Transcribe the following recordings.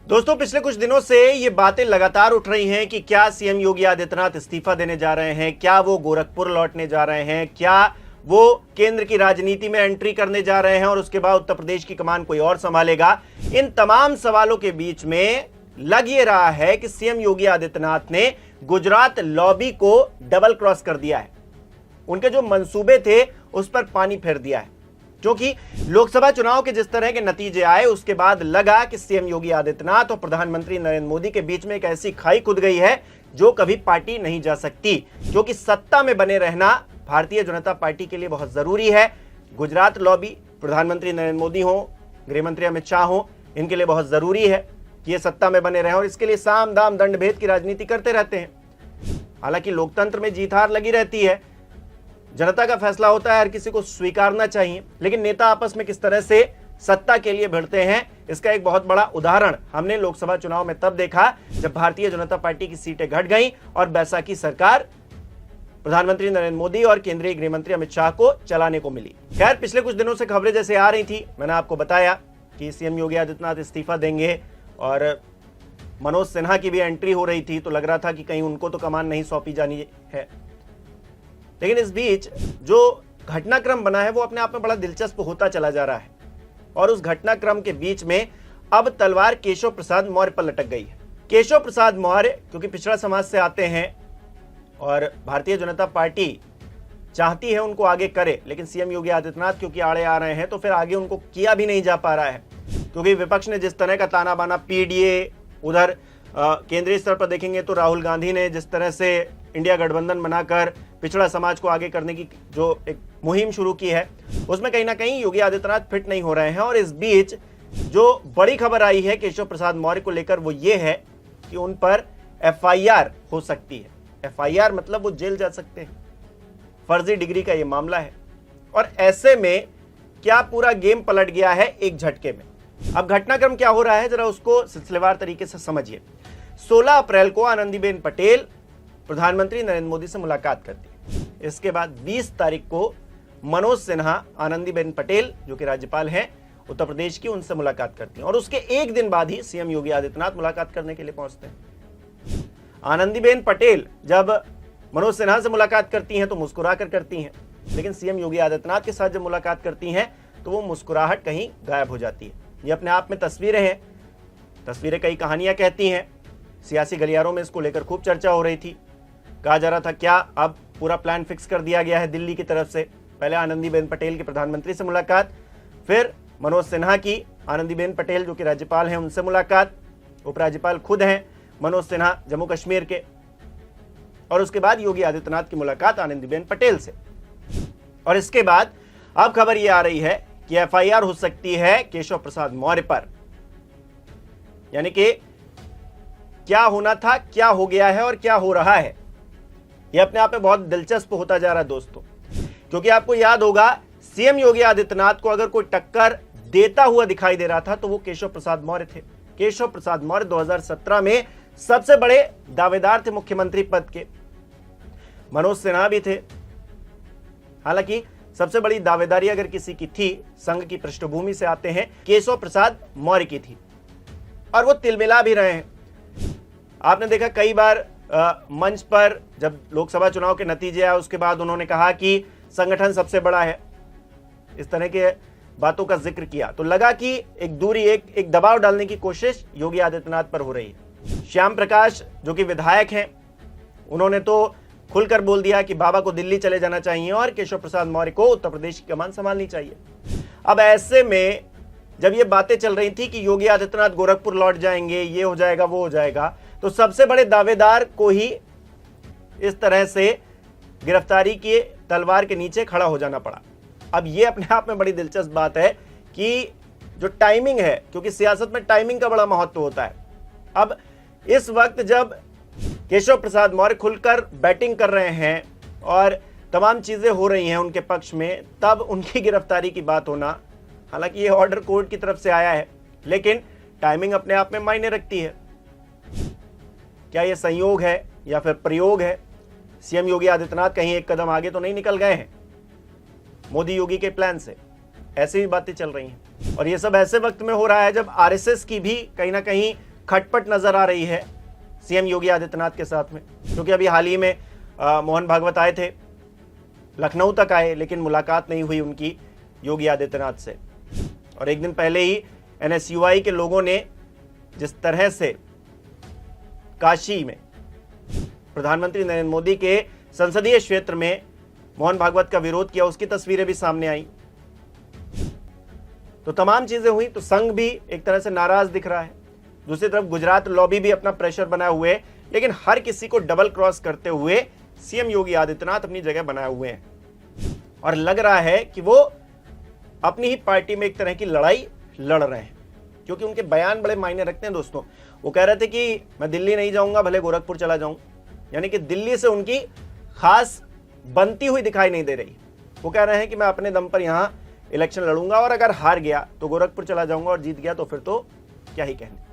दोस्तों, पिछले कुछ दिनों से ये बातें लगातार उठ रही हैं कि क्या सीएम योगी आदित्यनाथ इस्तीफा देने जा रहे हैं, क्या वो गोरखपुर लौटने जा रहे हैं, क्या वो केंद्र की राजनीति में एंट्री करने जा रहे हैं और उसके बाद उत्तर प्रदेश की कमान कोई और संभालेगा। इन तमाम सवालों के बीच में लग ये रहा है कि सीएम योगी आदित्यनाथ ने गुजरात लॉबी को डबल क्रॉस कर दिया है। उनके जो मंसूबे थे उस पर पानी फेर दिया है, क्योंकि लोकसभा चुनाव के जिस तरह के नतीजे आए उसके बाद लगा कि सीएम योगी आदित्यनाथ और प्रधानमंत्री नरेंद्र मोदी के बीच में एक ऐसी खाई खुद गई है जो कभी पार्टी नहीं जा सकती, क्योंकि सत्ता में बने रहना भारतीय जनता पार्टी के लिए बहुत जरूरी है। गुजरात लॉबी, प्रधानमंत्री नरेंद्र मोदी हो, गृह मंत्री अमित शाह हो, इनके लिए बहुत जरूरी है कि ये सत्ता में बने रहें और इसके लिए साम दाम दंड भेद की राजनीति करते रहते हैं। हालांकि लोकतंत्र में जीत हार लगी रहती है, जनता का फैसला होता है, हर किसी को स्वीकारना चाहिए, लेकिन नेता आपस में किस तरह से सत्ता के लिए भिड़ते हैं इसका एक बहुत बड़ा उदाहरण हमने लोकसभा चुनाव में तब देखा जब भारतीय जनता पार्टी की सीटें घट गईं और बैसाखी सरकार प्रधानमंत्री नरेंद्र मोदी और केंद्रीय गृह मंत्री अमित शाह को चलाने को मिली। खैर, पिछले कुछ दिनों से खबरें जैसे आ रही थी, मैंने आपको बताया कि सीएम योगी आदित्यनाथ इस्तीफा देंगे और मनोज सिन्हा की भी एंट्री हो रही थी, तो लग रहा था कि कहीं उनको तो कमान नहीं सौंपी जानी है। लेकिन इस बीच जो घटनाक्रम बना है वो अपने आप में बड़ा दिलचस्प होता चला जा रहा है और उस घटनाक्रम के बीच में अब तलवार केशव प्रसाद मौर्य पर लटक गई है। केशव प्रसाद मौर्य क्योंकि पिछड़ा समाज से आते हैं और भारतीय जनता पार्टी चाहती है उनको आगे करे, लेकिन सीएम योगी आदित्यनाथ क्योंकि आड़े आ रहे हैं तो फिर आगे उनको किया भी नहीं जा पा रहा है, क्योंकि विपक्ष ने जिस तरह का ताना बाना पीडीए, उधर केंद्रीय स्तर पर देखेंगे तो राहुल गांधी ने जिस तरह से इंडिया गठबंधन बनाकर पिछड़ा समाज को आगे करने की जो एक मुहिम शुरू की है उसमें कहीं ना कहीं योगी आदित्यनाथ फिट नहीं हो रहे हैं। और इस बीच जो बड़ी खबर आई है केशव प्रसाद मौर्य को लेकर वो ये है कि उन पर एफआईआर हो सकती है। एफआईआर मतलब वो जेल जा सकते हैं, फर्जी डिग्री का ये मामला है। और ऐसे में क्या पूरा गेम पलट गया है एक झटके में। अब घटनाक्रम क्या हो रहा है जरा उसको सिलसिलेवार तरीके से समझिए। 16 अप्रैल को आनंदीबेन पटेल प्रधानमंत्री नरेंद्र मोदी से मुलाकात करती है। इसके बाद 20 तारीख को मनोज सिन्हा आनंदीबेन पटेल जो कि राज्यपाल हैं उत्तर प्रदेश की, उनसे मुलाकात करती हैं और उसके एक दिन बाद ही सीएम योगी आदित्यनाथ मुलाकात करने के लिए पहुंचते हैं। आनंदीबेन पटेल जब मनोज सिन्हा से मुलाकात करती हैं तो मुस्कुरा कर करती हैं, लेकिन सीएम योगी आदित्यनाथ के साथ जब मुलाकात करती हैं तो वो मुस्कुराहट कहीं गायब हो जाती है। ये अपने आप में तस्वीरें हैं, तस्वीरें कई कहानियां कहती हैं। सियासी गलियारों में इसको लेकर खूब चर्चा हो रही थी। कहा जा रहा था क्या अब पूरा प्लान फिक्स कर दिया गया है दिल्ली की तरफ से। पहले आनंदीबेन पटेल की प्रधानमंत्री से मुलाकात, फिर मनोज सिन्हा की आनंदीबेन पटेल जो कि राज्यपाल हैं उनसे मुलाकात, उपराज्यपाल खुद हैं मनोज सिन्हा जम्मू कश्मीर के, और उसके बाद योगी आदित्यनाथ की मुलाकात आनंदीबेन पटेल से। और इसके बाद अब खबर यह आ रही है कि एफआईआर हो सकती है केशव प्रसाद मौर्य पर। यानी कि क्या होना था, क्या हो गया है और क्या हो रहा है, यह अपने आप में बहुत दिलचस्प होता जा रहा है दोस्तों। क्योंकि आपको याद होगा सीएम योगी आदित्यनाथ को अगर कोई टक्कर देता हुआ दिखाई दे रहा था तो वो केशव प्रसाद मौर्य थे। केशव प्रसाद मौर्य 2017 में सबसे बड़े दावेदार थे मुख्यमंत्री पद के। मनोज सिन्हा भी थे। हालांकि सबसे बड़ी दावेदारी अगर किसी की थी, संघ की पृष्ठभूमि से आते हैं, केशव प्रसाद मौर्य की थी और वो तिलमिला भी रहे हैं। आपने देखा कई बार मंच पर जब लोकसभा चुनाव के नतीजे आए उसके बाद उन्होंने कहा कि संगठन सबसे बड़ा है, इस तरह के बातों का जिक्र किया तो लगा कि एक दूरी, एक दबाव डालने की कोशिश योगी आदित्यनाथ पर हो रही है। श्याम प्रकाश जो कि विधायक हैं उन्होंने तो खुलकर बोल दिया कि बाबा को दिल्ली चले जाना चाहिए और केशव प्रसाद मौर्य को उत्तर प्रदेश की कमान संभालनी चाहिए। अब ऐसे में जब ये बातें चल रही थी कि योगी आदित्यनाथ गोरखपुर लौट जाएंगे, ये हो जाएगा वो हो जाएगा, तो सबसे बड़े दावेदार को ही इस तरह से गिरफ्तारी की तलवार के नीचे खड़ा हो जाना पड़ा। अब ये अपने आप में बड़ी दिलचस्प बात है कि जो टाइमिंग है, क्योंकि सियासत में टाइमिंग का बड़ा महत्व होता है। अब इस वक्त जब केशव प्रसाद मौर्य खुलकर बैटिंग कर रहे हैं और तमाम चीजें हो रही हैं उनके पक्ष में, तब उनकी गिरफ्तारी की बात होना, हालांकि ये ऑर्डर कोर्ट की तरफ से आया है, लेकिन टाइमिंग अपने आप में मायने रखती है। क्या ये संयोग है या फिर प्रयोग है? सीएम योगी आदित्यनाथ कहीं एक कदम आगे तो नहीं निकल गए हैं मोदी योगी के प्लान से? ऐसी भी बातें चल रही हैं और ये सब ऐसे वक्त में हो रहा है जब आरएसएस की भी कहीं ना कहीं खटपट नजर आ रही है सीएम योगी आदित्यनाथ के साथ में, क्योंकि अभी हाल ही में मोहन भागवत आए थे, लखनऊ तक आए, लेकिन मुलाकात नहीं हुई उनकी योगी आदित्यनाथ से। और एक दिन पहले ही एनएसयूआई के लोगों ने जिस तरह से काशी में प्रधानमंत्री नरेंद्र मोदी के संसदीय क्षेत्र में मोहन भागवत का विरोध किया, उसकी तस्वीरें भी सामने आई। तो तमाम चीजें हुई, तो संघ भी एक तरह से नाराज दिख रहा है। दूसरी तरफ गुजरात लॉबी भी अपना प्रेशर बनाए हुए, लेकिन हर किसी को डबल क्रॉस करते हुए सीएम योगी आदित्यनाथ अपनी जगह बनाए हुए हैं। और लग रहा है कि वो अपनी ही पार्टी में एक तरह की लड़ाई लड़ रहे हैं, क्योंकि उनके बयान बड़े मायने रखते हैं दोस्तों। वो कह रहे थे कि मैं दिल्ली नहीं जाऊंगा, भले गोरखपुर चला जाऊं, यानी कि दिल्ली से उनकी खास बनती हुई दिखाई नहीं दे रही। वो कह रहे हैं कि मैं अपने दम पर यहां इलेक्शन लड़ूंगा और अगर हार गया तो गोरखपुर चला जाऊंगा और जीत गया तो फिर तो क्या ही कहने।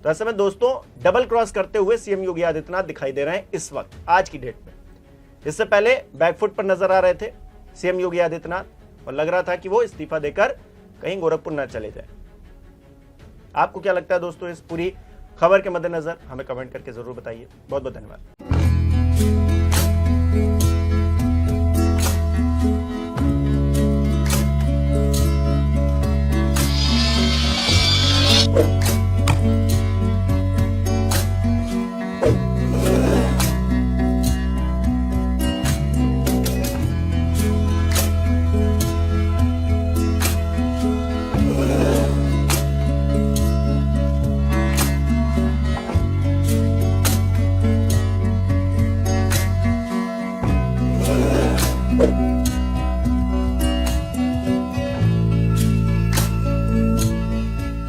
तो ऐसे में दोस्तों डबल क्रॉस करते हुए सीएम योगी आदित्यनाथ दिखाई दे रहे हैं इस वक्त, आज की डेट में। इससे पहले बैकफुट पर नजर आ रहे थे सीएम योगी आदित्यनाथ, और लग रहा था कि वो इस्तीफा देकर कहीं गोरखपुर न चले जाए। आपको क्या लगता है दोस्तों इस पूरी खबर के मद्देनजर? हमें कमेंट करके जरूर बताइए। बहुत बहुत धन्यवाद।